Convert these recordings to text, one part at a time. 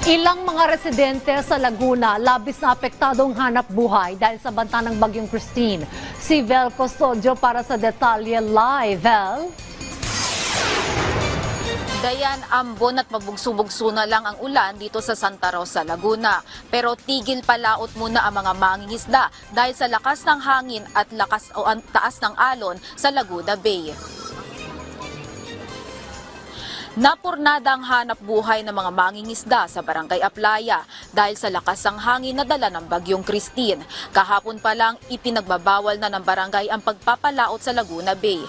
Ilang mga residente sa Laguna labis na apektadong hanap buhay dahil sa banta ng Bagyong Christine. Si Vel Custodio para sa Detalye Live. Vel? Dayan, ambon at mabugso-bugso na lang ang ulan dito sa Santa Rosa, Laguna. Pero tigil palaot muna ang mga mangingisda dahil sa lakas ng hangin at taas ng alon sa Laguna Bay. Napurnada ang hanap buhay ng mga mangingisda sa Barangay Aplaya dahil sa lakas ng hangin na dala ng Bagyong Christine. Kahapon pa lang ipinagbabawal na ng barangay ang pagpapalaot sa Laguna Bay.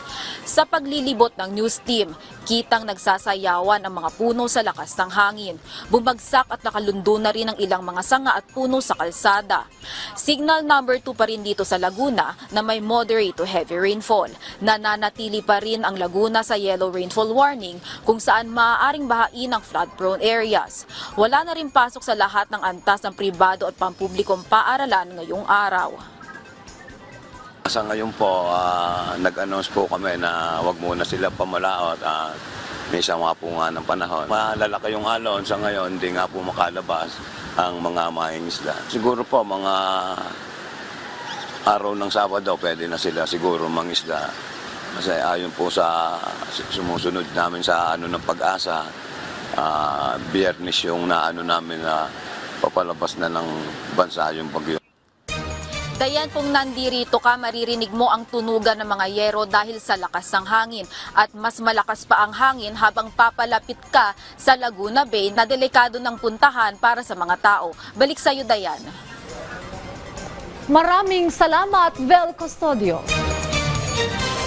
Sa paglilibot ng news team, kitang nagsasayawan ang mga puno sa lakas ng hangin. Bumagsak at nakalundo na rin ang ilang mga sanga at puno sa kalsada. Signal number 2 pa rin dito sa Laguna na may moderate to heavy rainfall. Nananatili pa rin ang Laguna sa yellow rainfall warning kung saan maaaring bahain ang flood-prone areas. Wala na rin pasok sa lahat ng antas ng pribado at pampublikong paaralan ngayong araw. Sa ngayon po, nag-announce po kami na wag muna sila pamalaot at may sama po nga ng panahon. Malalaki yung alon, sa ngayon hindi nga po makalabas ang mga mangingisda. Siguro po mga araw ng Sabado pwede na sila siguro mangisda. Kasi ayon po sa sumusunod namin sa ng Pag-asa, Biyernes yung naano namin na papalabas na ng bansa yung bagyo. Dayan, kung nandirito ka, maririnig mo ang tunugan ng mga yero dahil sa lakas ng hangin. At mas malakas pa ang hangin habang papalapit ka sa Laguna Bay na delikado ng puntahan para sa mga tao. Balik sa iyo, Dayan. Maraming salamat, Vel Custodio.